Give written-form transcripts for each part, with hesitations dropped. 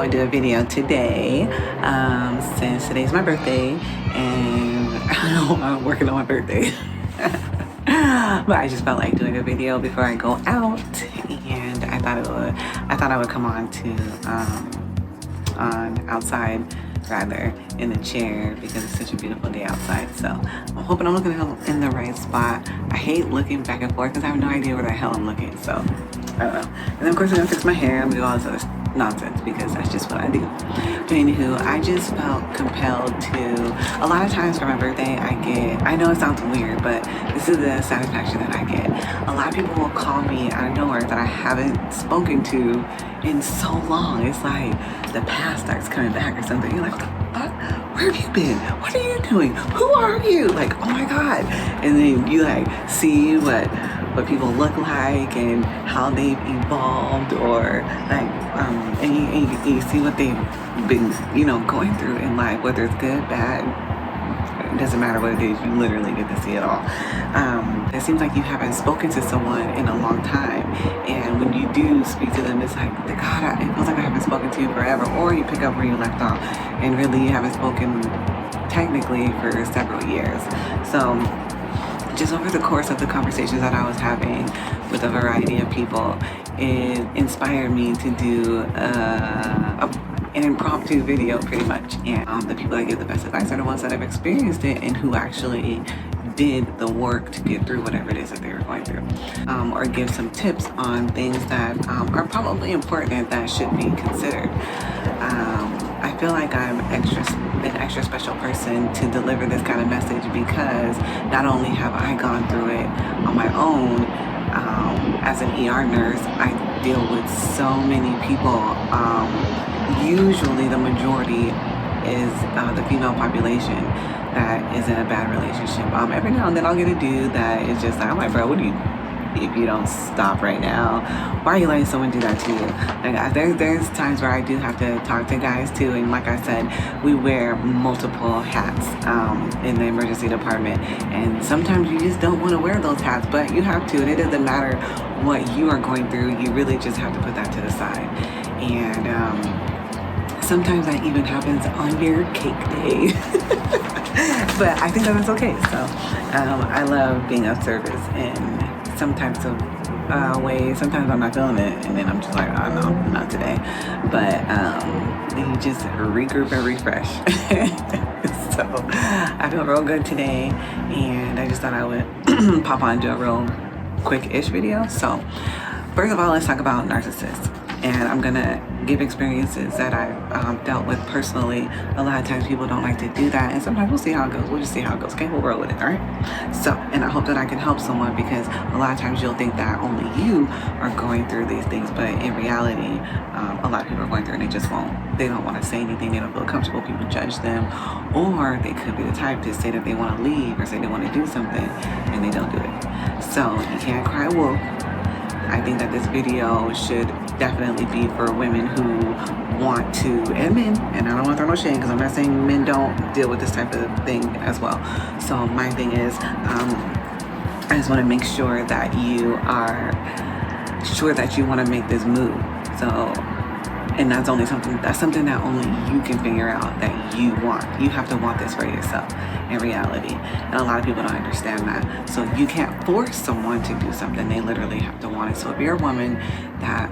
would do a video today since today's my birthday and I'm working on my birthday. But I just felt like doing a video before I go out, and I thought I would come on to on outside rather in the chair because it's such a beautiful day outside. So I'm hoping I'm looking in the right spot. I hate looking back and forth because I have no idea where the hell I'm looking. So I don't know. And then of course I'm gonna fix my hair and do all this other nonsense because that's just what I do. But anywho, I just felt compelled to, a lot of times for my birthday I know it sounds weird, but this is the satisfaction that I get. A lot of people will call me out of nowhere that I haven't spoken to in so long. It's like the past starts coming back or something. You're like, what the fuck? Where have you been? What are you doing? Who are you? Like, oh my God. And then you like see what people look like and how they've evolved, or like and you see what they've been going through in life, whether it's good, bad. It doesn't matter what it is, you literally get to see it all. It seems like you haven't spoken to someone in a long time, and when you do speak to them, it's like, God, it feels like I haven't spoken to you forever. Or you pick up where you left off and really you haven't spoken technically for several years. So just over the course of the conversations that I was having with a variety of people, it inspired me to do an impromptu video pretty much. And the people that give the best advice are the ones that have experienced it and who actually did the work to get through whatever it is that they were going through, or give some tips on things that are probably important that should be considered. I feel like I'm an extra special person to deliver this kind of message because not only have I gone through it on my own, as an ER nurse, I deal with so many people. Usually the majority is the female population that is in a bad relationship. Every now and then I'll get a dude that is just like, I'm like, bro, if you don't stop right now, why are you letting someone do that to you? Like, there's times where I do have to talk to guys too, and like I said, we wear multiple hats in the emergency department, and sometimes you just don't want to wear those hats, but you have to, and it doesn't matter what you are going through, you really just have to put that to the side. And sometimes that even happens on your cake day. But I think that it's okay. So I love being of service in some types of ways. Sometimes I'm not feeling it, and then I'm just like, oh no, not today. But then you just regroup and refresh. So I feel real good today, and I just thought I would pop on and do a real quick-ish video. So first of all, let's talk about narcissists. And I'm gonna give experiences that I've dealt with personally. A lot of times people don't like to do that, and sometimes we'll see how it goes. We'll just see how it goes. Okay, we'll roll with it, all right? So, and I hope that I can help someone, because a lot of times you'll think that only you are going through these things, but in reality, a lot of people are going through and they just won't. They don't want to say anything. They don't feel comfortable. People judge them, or they could be the type to say that they want to leave or say they want to do something, and they don't do it. So you can't cry wolf. I think that this video should definitely be for women who want to, and men, and I don't want to throw no shade because I'm not saying men don't deal with this type of thing as well. So my thing is, I just want to make sure that you are sure that you want to make this move. So, and that's something that only you can figure out that you want. You have to want this for yourself in reality. And a lot of people don't understand that. So you can't force someone to do something. They literally have to want it. So if you're a woman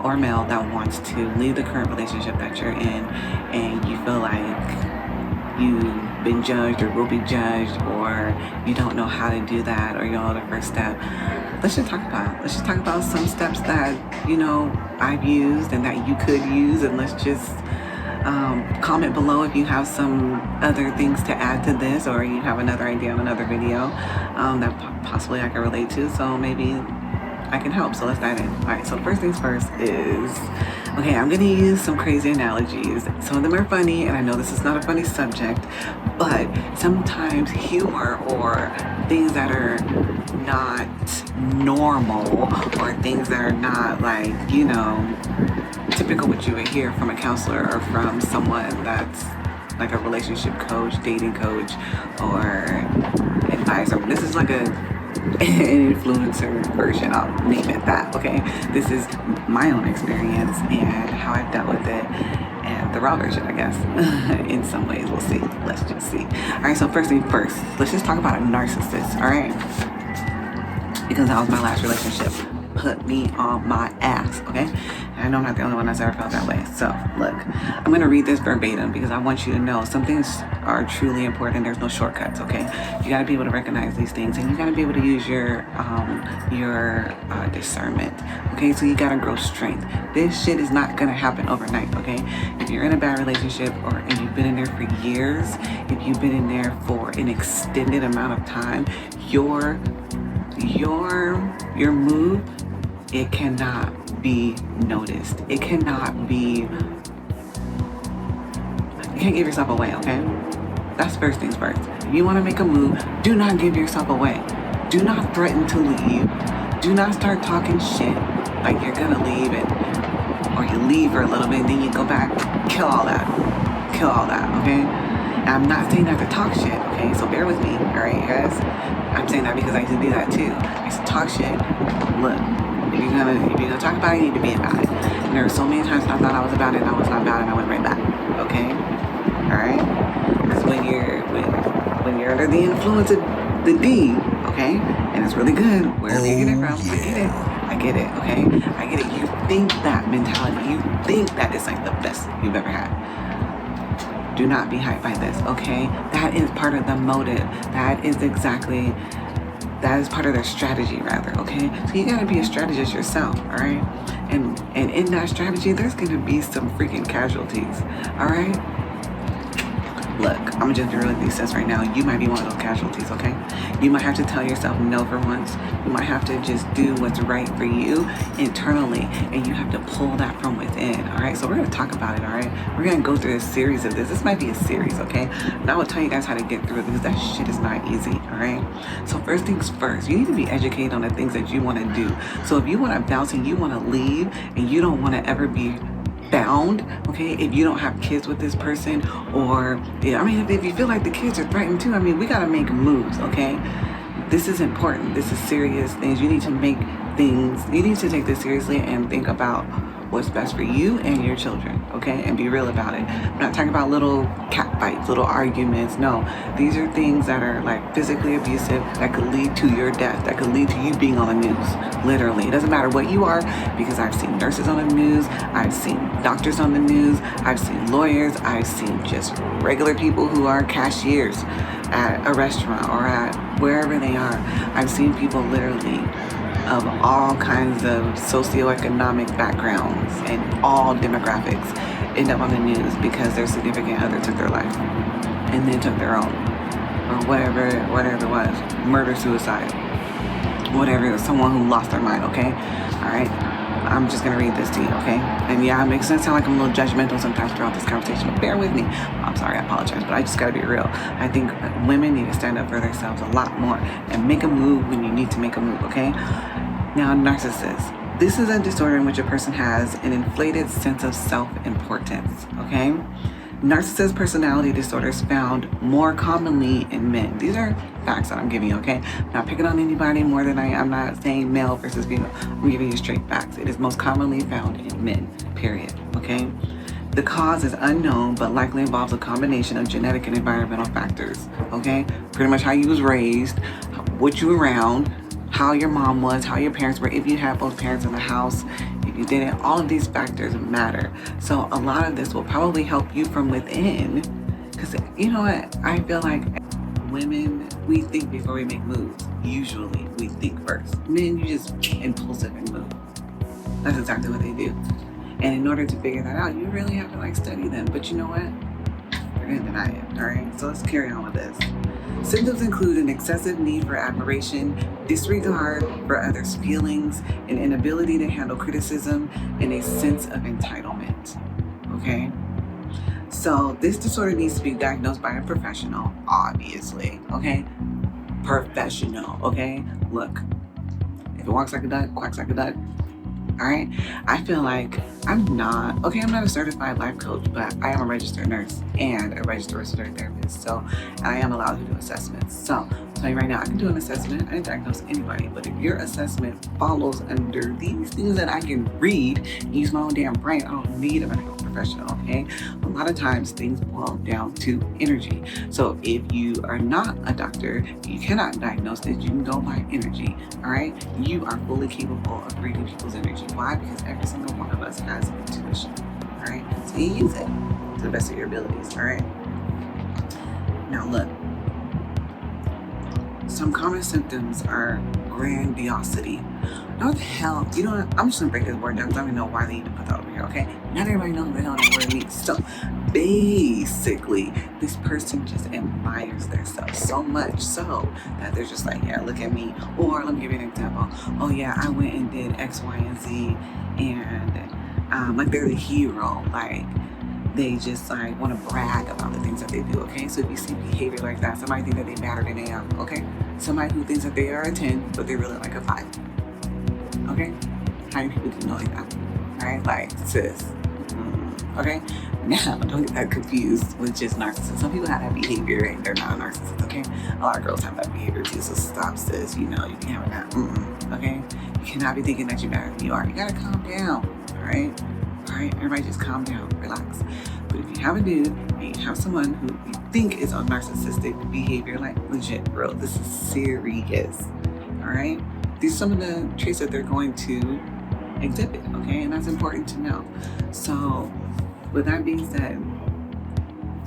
or male that wants to leave the current relationship that you're in, and you feel like you've been judged or will be judged, or you don't know how to do that, or you're on the first step, let's just talk about it. Let's just talk about some steps that, I've used and that you could use, and let's just comment below if you have some other things to add to this, or you have another idea on another video that possibly I can relate to, so maybe I can help. So let's dive in. All right, so first things first is, okay, I'm gonna use some crazy analogies. Some of them are funny, and I know this is not a funny subject, but sometimes humor or things that are not normal, or things that are not like, typical what you would hear from a counselor or from someone that's like a relationship coach, dating coach, or advisor. This is like an influencer version, I'll name it that, okay? This is my own experience and how I've dealt with it, and the raw version, I guess. In some ways, we'll see. Let's just see. All right, so first thing first, let's just talk about a narcissist, all right? Because that was my last relationship. Put me on my ass, okay? And I know I'm not the only one that's ever felt that way. So, look, I'm going to read this verbatim because I want you to know some things are truly important. There's no shortcuts, okay? You got to be able to recognize these things, and you got to be able to use your discernment, okay? So you got to grow strength. This shit is not going to happen overnight, okay? If you're in a bad relationship and you've been in there for years, if you've been in there for an extended amount of time, your move, it cannot be noticed. It cannot be, you can't give yourself away, okay? That's first things first. If you want to make a move, do not give yourself away. Do not threaten to leave. Do not start talking shit like you're gonna leave or you leave for a little bit and then you go back. Kill all that, okay? And I'm not saying that to talk shit, okay? So bear with me, all right, guys? I'm saying that because I used to do that too. I used to talk shit. Look, if you're gonna talk about it, you need to be about it. And there were so many times I thought I was about it and I was not about it and I went right back. Okay? Alright? Because when you're under the influence of the D, okay? And it's really good, wherever you get it from, I get it, okay? I get it. You think that mentality, you think that it's like the best you've ever had. Do not be hyped by this, okay? That is part of the motive. That is part of their strategy, rather, okay? So you gotta be a strategist yourself, all right? And in that strategy, there's gonna be some freaking casualties, all right? Look, I'm gonna just be real with you, sis, right now. You might be one of those casualties, okay? You might have to tell yourself no for once. You might have to just do what's right for you internally, and you have to pull that from within, all right? So we're gonna talk about it, all right? We're gonna go through a series of this. This might be a series, okay? And I will tell you guys how to get through it because that shit is not easy, all right? So first things first, you need to be educated on the things that you wanna do. So if you wanna bounce and you wanna leave and you don't wanna ever be bound, okay, if you don't have kids with this person, or if you feel like the kids are threatened too, we gotta make moves, okay? This is important. This is serious things. You need to take this seriously and think about what's best for you and your children, okay? And be real about it. I'm not talking about little cat fights, little arguments. No, these are things that are like physically abusive that could lead to your death, that could lead to you being on the news, literally. It doesn't matter what you are, because I've seen nurses on the news, I've seen doctors on the news, I've seen lawyers, I've seen just regular people who are cashiers at a restaurant or at wherever they are. I've seen people literally of all kinds of socioeconomic backgrounds and all demographics end up on the news because their significant other took their life and then took their own, or whatever it was, murder, suicide, whatever it was, someone who lost their mind, okay? All right, I'm just gonna read this to you, okay? And yeah, it makes sense sound like I'm a little judgmental sometimes throughout this conversation, but bear with me. I'm sorry, I apologize, but I just gotta be real. I think women need to stand up for themselves a lot more and make a move when you need to make a move, okay? Now, narcissist. This is a disorder in which a person has an inflated sense of self-importance, okay? Narcissist personality disorders found more commonly in men. These are facts that I'm giving you, okay? I'm not picking on anybody more than I'm not saying male versus female. I'm giving you straight facts. It is most commonly found in men, period, okay? The cause is unknown, but likely involves a combination of genetic and environmental factors, okay? Pretty much how you was raised, what you were around, how your mom was, how your parents were, if you had both parents in the house, if you didn't, all of these factors matter. So a lot of this will probably help you from within, because you know what, I feel like women, we think before we make moves. Usually we think first. Men, you just impulsive and move. That's exactly what they do. And in order to figure that out, you really have to study them. But you know what? They're gonna deny it, all right? So let's carry on with this. Symptoms include an excessive need for admiration, disregard for others' feelings, an inability to handle criticism, and a sense of entitlement, okay? So this disorder needs to be diagnosed by a professional, obviously, okay? Professional, okay? Look, if it walks like a duck, quacks like a duck, all right? I feel like I'm not a certified life coach, but I am a registered nurse and a registered respiratory therapist. So I am allowed to do assessments. So I'll tell you right now, I can do an assessment. I didn't diagnose anybody, but if your assessment follows under these things that I can read and use my own damn brain, I don't need a medical professional. professional, okay? A lot of times things boil down to energy. So if you are not a doctor, you cannot diagnose this, you can go by energy, all right? You are fully capable of reading people's energy. Why? Because every single one of us has intuition, all right? So you use it to the best of your abilities, all right? Now look, some common symptoms are grandiosity. Now what the hell, you know what, I'm just gonna break this word down because I don't even know why they even put that over here, okay? Not everybody knows what the hell that word means. So basically, this person just admires themselves so much so that they're just like, yeah, look at me. Or let me give you an example. Oh yeah, I went and did X, Y, and Z, and like they're the hero. Like they just like want to brag about the things that they do, okay? So if you see behavior like that, somebody think that they better than they are, okay? Somebody who thinks that they are a 10, but they're really like a 5, okay? How many people do you know like that, right? Like, sis, okay? Now, don't get that confused with just narcissists. Some people have that behavior and they're not a narcissist, okay? A lot of girls have that behavior too, so stop, sis. You know, you can have that, okay? You cannot be thinking that you're better than you are. You gotta calm down, all right? All right, everybody just calm down, relax. But if you have a dude and you have someone who you think is on narcissistic behavior, like legit, bro, this is serious, all right? These are some of the traits that they're going to exhibit, okay? And that's important to know. So with that being said,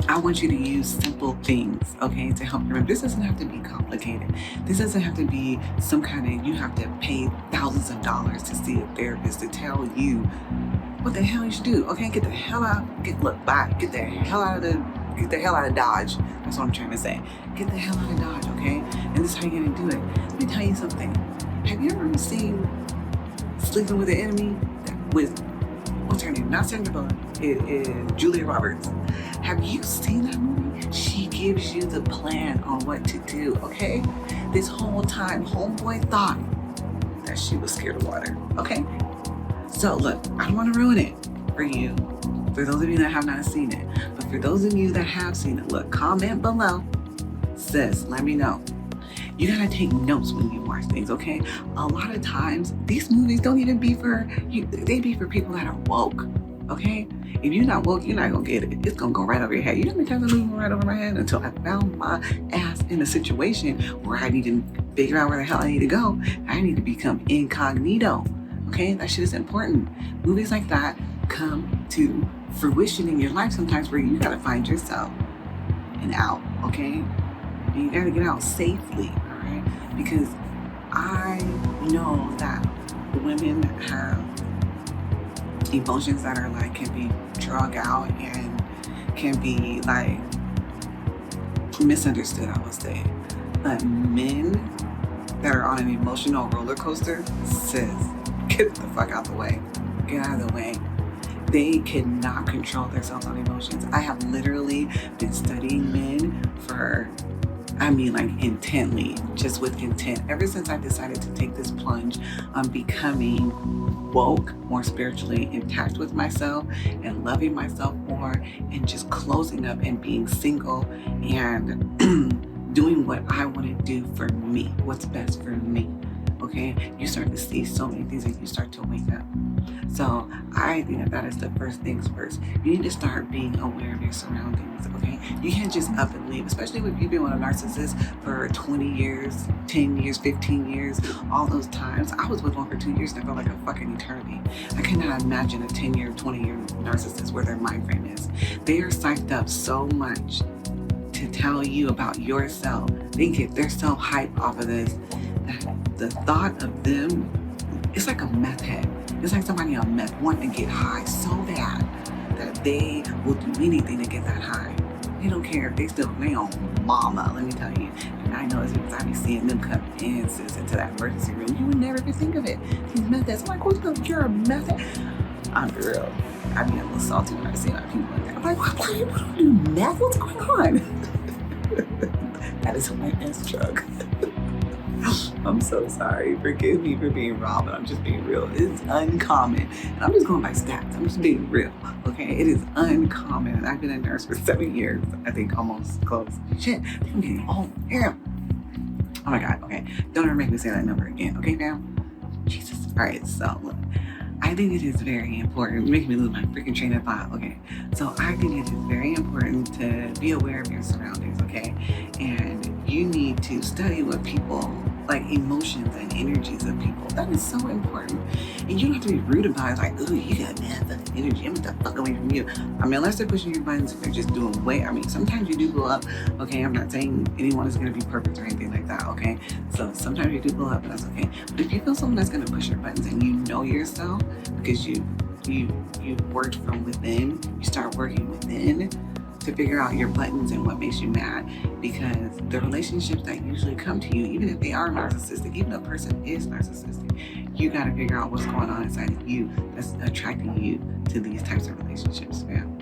I want you to use simple things, okay, to help you remember. This doesn't have to be complicated. This doesn't have to be some kind of, you have to pay thousands of dollars to see a therapist to tell you what the hell you should do, okay? Get the hell out, get the hell out of Dodge. That's what I'm trying to say. Get the hell out of Dodge, okay? And this is how you're gonna do it. Let me tell you something. Have you ever seen Sleeping with the Enemy with, what's her name? Not Sandra Bullock. It is Julia Roberts. Have you seen that movie? She gives you the plan on what to do, okay? This whole time, homeboy thought that she was scared of water, okay? So look, I don't want to ruin it for you, for those of you that have not seen it. But for those of you that have seen it, look, comment below. Sis, let me know. You gotta take notes when you watch things, okay? A lot of times, these movies don't even be for you. They be for people that are woke, okay? If you're not woke, you're not gonna get it. It's gonna go right over your head. You know how many times I went right over my head until I found my ass in a situation where I need to figure out where the hell I need to go. I need to become incognito. Okay, that shit is important. Movies like that come to fruition in your life sometimes where you gotta find yourself and out, okay? And you gotta get out safely, all right? Because I know that women have emotions that are like, can be drug out and can be like misunderstood, I would say. But men that are on an emotional roller coaster, sis, get the fuck out the way. Get out of the way. They cannot control themselves on emotions. I have literally been studying men for, I mean like intently, just with intent. Ever since I decided to take this plunge on becoming woke, more spiritually intact with myself and loving myself more and just closing up and being single and doing what I want to do for me, what's best for me. Okay, you start to see so many things and you start to wake up. So I think that is the first things first. You need to start being aware of your surroundings, okay? You can't just up and leave, especially if you've been with a narcissist for 20 years, 10 years, 15 years, all those times. I was with one for 2 years and I felt like a fucking eternity. I cannot imagine a 10-year, 20-year narcissist where their mind frame is. They are psyched up so much to tell you about yourself. They get their self-hype off of this. The thought of them, it's like a meth head. It's like somebody on meth wanting to get high so bad that they will do anything to get that high. They don't care if they still lay on mama, let me tell you. And I know it's because I be seeing them come in, sis, into that emergency room. You would never even think of it. These meth heads, I'm like, who's gonna cure a meth head? I'm for real. I be a little salty when I see a lot of people like that. I'm like, what do you do meth? What's going on? That is a white man's drug. I'm so sorry. Forgive me for being raw, but I'm just being real. It's uncommon. And I'm just going by stats. I'm just being real. Okay? It is uncommon. I've been a nurse for 7 years. I think almost close. Shit. I think I'm getting old. Damn. Oh my God. Okay. Don't ever make me say that number again. Okay, fam? Jesus. All right. So, look. I think it is very important. Make me lose my freaking train of thought. Okay, so I think it is very important to be aware of your surroundings. Okay, and you need to study what people like, emotions and energies of people. That is so important. And you don't have to be rude about it. Like, ooh, you got mad fucking energy. I'm gonna fuck away from you. I mean, unless they're pushing your buttons and they're just doing way. I mean, sometimes you do blow up. Okay, I'm not saying anyone is gonna be perfect or anything like that. Okay, so sometimes you do blow up, and that's okay. But if you feel someone that's gonna push your buttons and you know yourself because you worked from within, you start working within to figure out your buttons and what makes you mad, because the relationships that usually come to you, even if they are narcissistic, even if a person is narcissistic, you got to figure out what's going on inside of you that's attracting you to these types of relationships, man.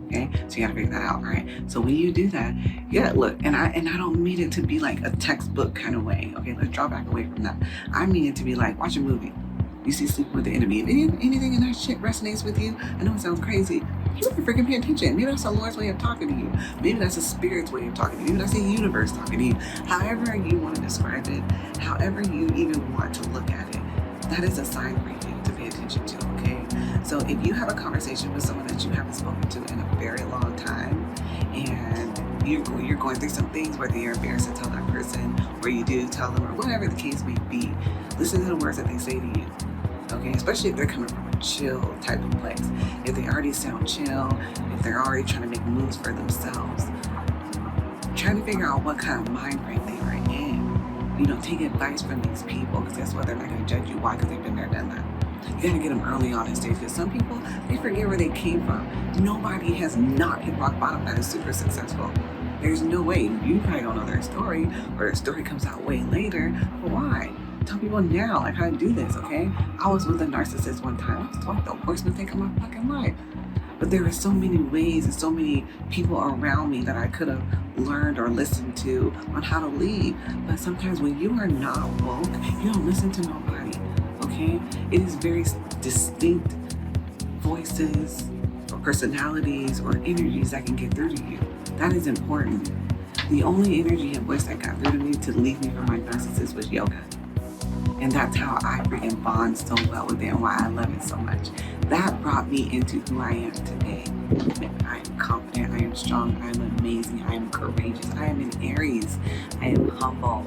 Okay, so you got to figure that out. All right, so when you do that, yeah, look, and I don't mean it to be like a textbook kind of way. Okay, let's draw back away from that. I mean it to be like, watch a movie. You see Sleeping with the Enemy. If anything in that shit resonates with you, I know it sounds crazy, you better freaking pay attention. Maybe that's the Lord's way of talking to you. Maybe that's a spirit's way of talking to you. Maybe that's the universe talking to you. However you want to describe it, however you even want to look at it, that is a sign for you to pay attention to, okay? So if you have a conversation with someone that you haven't spoken to in a very long time, and you're going through some things, whether you're embarrassed to tell that person, or you do tell them, or whatever the case may be, listen to the words that they say to you. Okay, especially if they're coming from a chill type of place. If they already sound chill, if they're already trying to make moves for themselves, trying to figure out what kind of mind frame they are in. You know, take advice from these people, because guess what? They're not going to judge you. Why? Because they've been there, done that. You got to get them early on in stage, because some people, they forget where they came from. Nobody has not hit rock bottom that is super successful. There's no way. You probably don't know their story, or their story comes out way later. But why? Tell people now, like, how to do this, okay? I was with a narcissist one time. I was like the worst mistake of my fucking life. But there were so many ways and so many people around me that I could have learned or listened to on how to lead. But sometimes when you are not woke, you don't listen to nobody, okay? It is very distinct voices or personalities or energies that can get through to you. That is important. The only energy and voice that got through to me to leave me from my narcissist was yoga. And that's how I freaking bond so well with it and why I love it so much. That brought me into who I am today. I am confident, I am strong, I am amazing, I am courageous, I am an Aries, I am humble.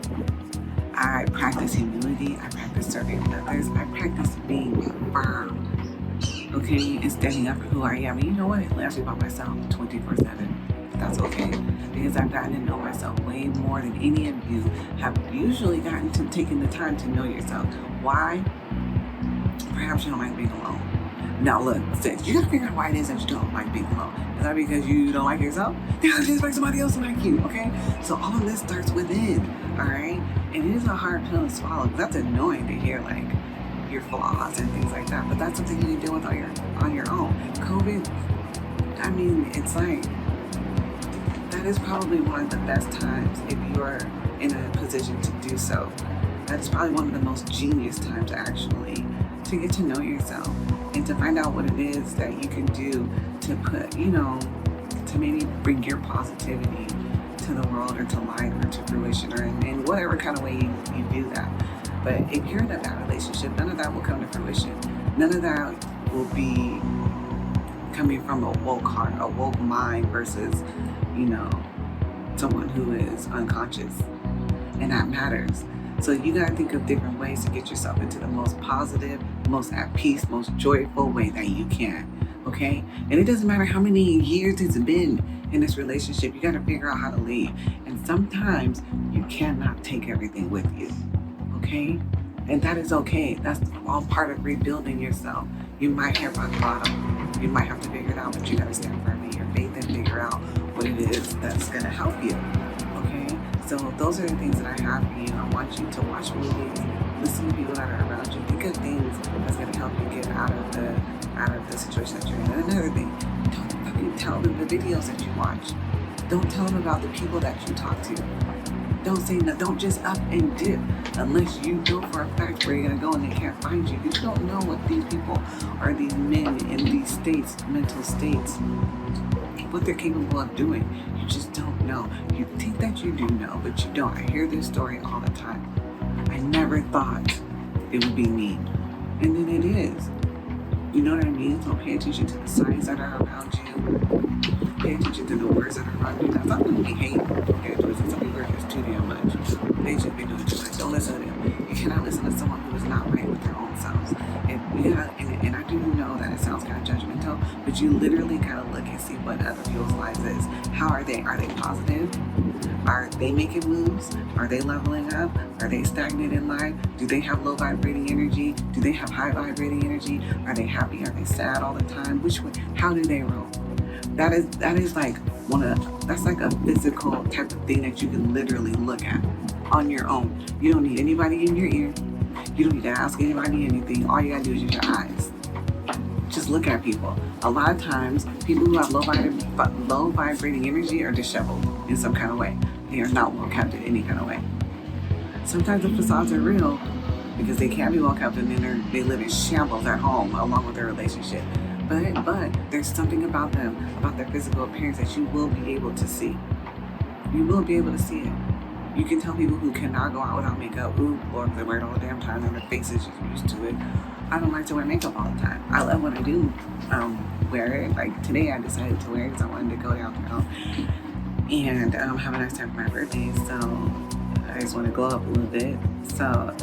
I practice humility, I practice serving others, I practice being firm, okay, and standing up for who I am. And you know what? It lasts me by myself 24/7. That's okay, because I've gotten to know myself way more than any of you have usually gotten to taking the time to know yourself. Why? Perhaps you don't like being alone. Now look, sis, you gotta figure out why it is that you don't like being alone. Is that because you don't like yourself? You gotta just like somebody else to like you, okay? So all of this starts within, all right? And it is a hard pill to swallow, because that's annoying to hear, like, your flaws and things like that. But that's something you can deal with on your own. COVID, I mean, it's like, that is probably one of the best times if you're in a position to do so. That's probably one of the most genius times actually to get to know yourself and to find out what it is that you can do to put, you know, to maybe bring your positivity to the world or to light or to fruition, or in whatever kind of way you do that. But if you're in a bad relationship, none of that will come to fruition. None of that will be coming from a woke heart, a woke mind versus, you know, someone who is unconscious. And that matters. So you gotta think of different ways to get yourself into the most positive, most at peace, most joyful way that you can, okay? And it doesn't matter how many years it's been in this relationship, you gotta figure out how to leave. And sometimes you cannot take everything with you, okay? And that is okay. That's all part of rebuilding yourself. You might hit rock bottom. You might have to figure it out, but you gotta stand firm in your faith and figure out what it is that's gonna help you, okay? So those are the things that I have for you. I want you to watch movies, listen to people that are around you, think of things that's gonna help you get out of the situation that you're in. And another thing, don't fucking tell them the videos that you watch. Don't tell them about the people that you talk to. Don't say no, don't just up and dip unless you know for a fact where you're gonna go and they can't find you. You don't know what these people or these men in these states, mental states, what they're capable of doing. You just don't know. You think that you do know, but you don't. I hear this story all the time. I never thought it would be me. And then it is. You know what I mean? So pay attention to the signs that are around you. Pay attention to the words that are around you. Now, some people be hating. Okay, some people are just too damn much. They should be doing too much. Don't listen to them. You cannot listen to someone who is not right with their own selves. And I do know that it sounds kind of judgmental, but you literally kind of look and see what other people's lives is. How are they? Are they positive? Are they making moves? Are they leveling up? Are they stagnant in life? Do they have low vibrating energy? Do they have high vibrating energy? Are they happy? Are they sad all the time? Which way? How do they roll? That is like that's like a physical type of thing that you can literally look at on your own. You don't need anybody in your ear. You don't need to ask anybody anything. All you gotta do is use your eyes. Just look at people. A lot of times, people who have low vibrating energy are disheveled in some kind of way. They are not well kept in any kind of way. Sometimes the facades are real because they can't be well kept and then they live in shambles at home along with their relationship. But there's something about them, about their physical appearance that you will be able to see. You will be able to see it. You can tell people who cannot go out without makeup, or if they wear it all the damn time and their face is just used to it. I don't like to wear makeup all the time. I love when I do wear it. Like today I decided to wear it because I wanted to go downtown and have a nice time for my birthday. So I just want to glow up a little bit. So,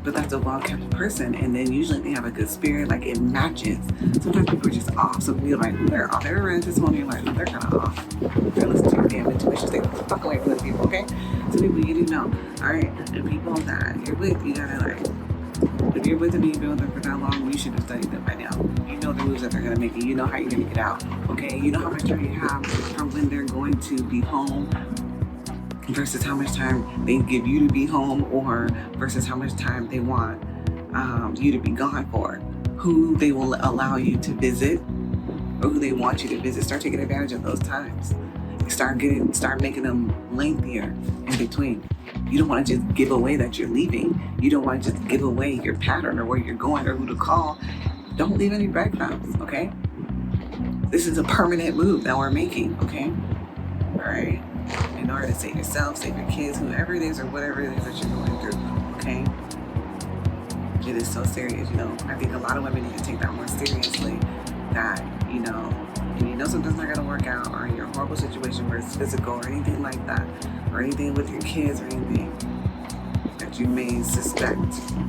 but that's a well-kept person, and then usually they have a good spirit, like it matches. Sometimes people are just off, so you're like, they're off. They're around this morning, you're like, they're kind of off. They're listening to your damn intuition. Stay the fuck away from the people, okay? So people you do know, all right? And people that you're with, you gotta like, if you're with them and you've been with them for that long, you should have studied them by now. You know the moves that they're gonna make, and you know how you're gonna get out, okay? You know how much time you have from when they're going to be home versus how much time they give you to be home, or versus how much time they want you to be gone for, who they will allow you to visit or who they want you to visit. Start taking advantage of those times. Start making them lengthier in between. You don't want to just give away that you're leaving. You don't want to just give away your pattern or where you're going or who to call. Don't leave any breadcrumbs, okay? This is a permanent move that we're making, okay? All right? In order to save yourself, save your kids, whoever it is or whatever it is that you're going through, okay? It is so serious, you know. I think a lot of women need to take that more seriously, that, you know, and you know something's not gonna work out, or you're in a horrible situation where it's physical or anything like that, or anything with your kids or anything that you may suspect,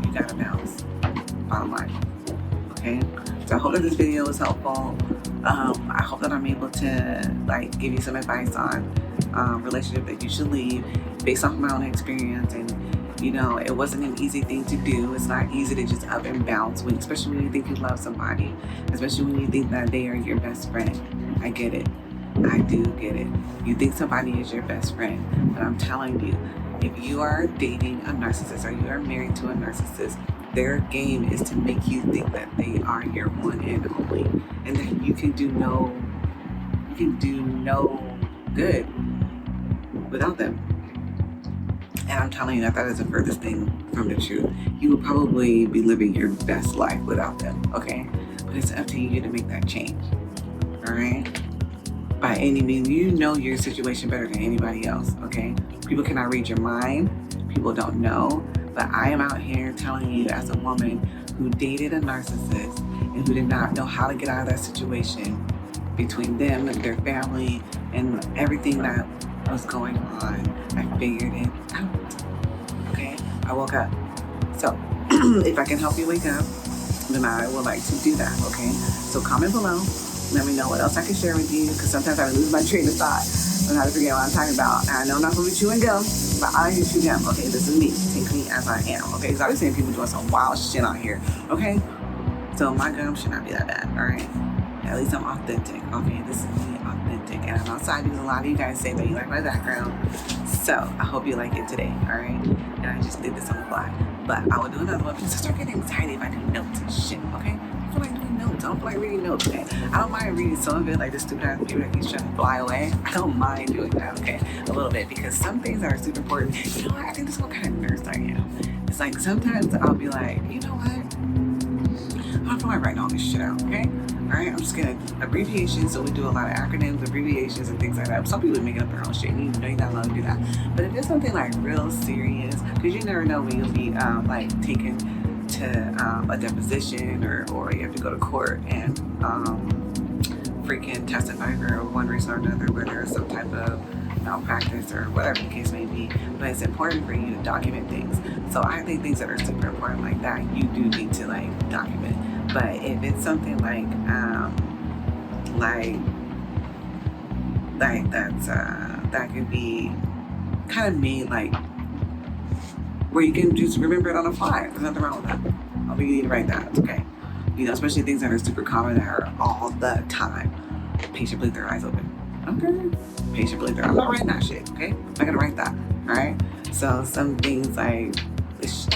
you gotta bounce. Bottom line, okay? So I hope that this video was helpful. I hope that I'm able to like give you some advice on relationship that you should leave based off my own experience. And you know, it wasn't an easy thing to do. It's not easy to just up and bounce, especially when you think you love somebody, especially when you think that they are your best friend. I get it. I do get it. You think somebody is your best friend, but I'm telling you, if you are dating a narcissist or you are married to a narcissist, their game is to make you think that they are your one and only, and that you can do no good without them. And I'm telling you that is the furthest thing from the truth. You will probably be living your best life without them, okay? But it's up to you to make that change, all right? By any means, you know your situation better than anybody else, okay? People cannot read your mind. People don't know. But I am out here telling you, as a woman who dated a narcissist and who did not know how to get out of that situation, between them and their family and everything that was going on, I figured it out, okay? I woke up. So if I can help you wake up, then I would like to do that, okay? So comment below. Let me know what else I can share with you, because sometimes I lose my train of thought and how to forget what I'm talking about. And I know I'm not going to be chewing gum, but I can chew gum. Okay, this is me. Take me as I am, okay? Because I've been seeing people doing some wild shit out here, okay? So my gum should not be that bad, all right? At least I'm authentic, okay? This is me, authentic. And I'm outside because a lot of you guys say that you like my background. So I hope you like it today, all right? And I just did this on the fly. But I will do another one because I start getting excited if I do notes and shit, okay? I feel like doing notes. I don't feel like reading notes, okay? I don't mind reading some of it, like the stupid ass paper that keeps trying to fly away. I don't mind doing that, okay? A little bit, because some things are super important. You know what? I think this is what kind of nurse I am. It's like sometimes I'll be like, you know what? I don't feel like writing all this shit out, okay? All right, I'm just gonna abbreviations. So we do a lot of acronyms, abbreviations, and things like that. Some people make up their own shit. You know you're not allowed to do that. But if it's something like real serious, because you never know when you'll be like taken to a deposition or you have to go to court and freaking testify for one reason or another, where there's some type of malpractice or whatever the case may be. But it's important for you to document things. So I think things that are super important like that, you do need to like document. But if it's something like that's that could be kind of made like where you can just remember it on the fly. There's nothing wrong with that. I'll be need to write that. It's okay. You know, especially things that are super common that are all the time. Patient believe their eyes open. Okay. Patient believe their eyes. I'm not writing that shit. Okay. I'm not gonna write that. All right. So some things like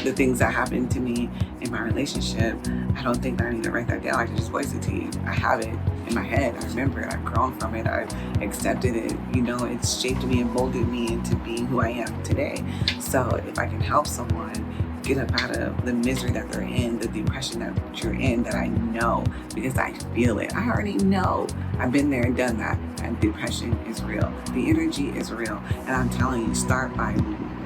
the things that happened to me in my relationship, I don't think that I need to write that down. I can just voice it to you. I have it in my head. I remember it. I've grown from it. I've accepted it. You know, it's shaped me and molded me into being who I am today. So if I can help someone get up out of the misery that they're in, the depression that you're in, that I know because I feel it. I already know. I've been there and done that. And depression is real. The energy is real. And I'm telling you, start by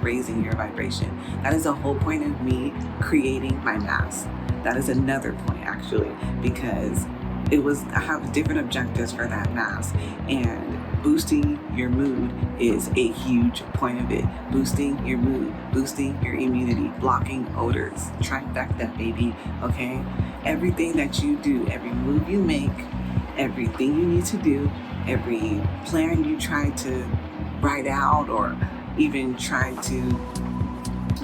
raising your vibration. That is the whole point of me creating my mask. That is another point actually, because I have different objectives for that mask, and boosting your mood is a huge point of it. Boosting your mood, boosting your immunity, blocking odors, trifecta, baby, okay? Everything that you do, every move you make, everything you need to do, every plan you try to write out or even try to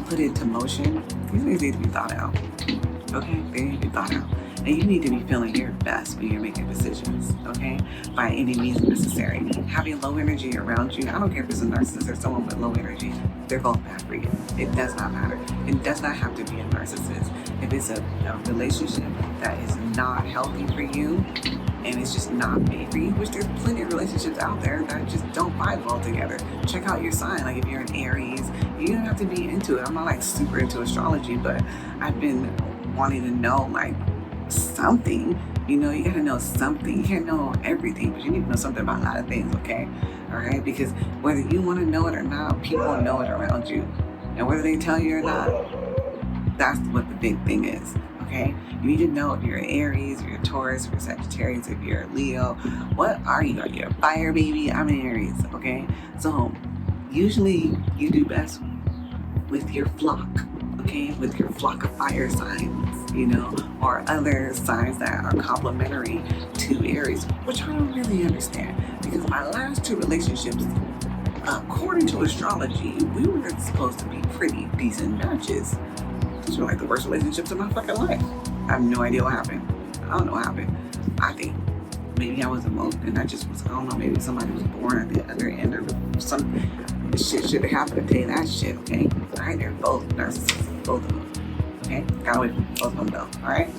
put into motion, these things need to be thought out, okay? They need to be thought out. And you need to be feeling your best when you're making decisions, okay? By any means necessary. Having low energy around you, I don't care if it's a narcissist or someone with low energy, they're both bad for you. It does not matter. It does not have to be a narcissist. If it's a relationship that is not healthy for you, and it's just not made for you, which there's plenty of relationships out there that just don't vibe well together. Check out your sign. Like if you're an Aries, you don't have to be into it. I'm not like super into astrology, but I've been wanting to know like something. You know, you gotta know something. You can't know everything, but you need to know something about a lot of things, okay? All right? Because whether you want to know it or not, people know it around you. And whether they tell you or not, that's what the big thing is, okay? You need to know if you're an Aries, if you're a Taurus, if you're a Sagittarius, if you're a Leo. What are you? Are you a fire baby? I'm an Aries, okay? So usually you do best with your flock, okay? With your flock of fire signs, you know, or other signs that are complementary to Aries, which I don't really understand, because my last two relationships, according to astrology, we were supposed to be pretty decent matches. These were like the worst relationships of my fucking life. I have no idea what happened. I don't know what happened. I think maybe I was emotional and I just was, I don't know, maybe somebody was born at the other end or some shit should have happened to tell you that shit, okay? All right, they're both narcissists, both of them, okay? Got away from both of them though, all right?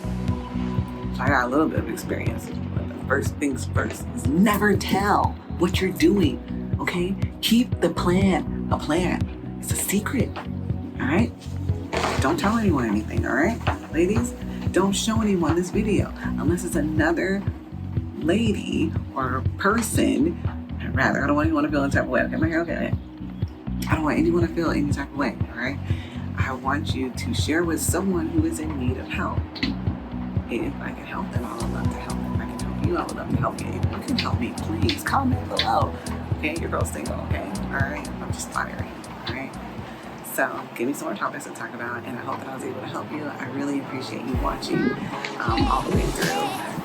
So I got a little bit of experience. But the first things first is never tell what you're doing, okay? Keep the plan a plan. It's a secret, all right? Don't tell anyone anything, all right? Ladies, don't show anyone this video unless it's another lady or person. Rather, I don't want anyone to feel any type of way. Okay. I don't want anyone to feel any type of way, all right? I want you to share with someone who is in need of help. If I can help them, I would love to help them. If I can help you, I would love to help you. If you can help me, please comment below. Okay, your girl's single, okay? All right, I'm just flattering, all right? So give me some more topics to talk about, and I hope that I was able to help you. I really appreciate you watching all the way through.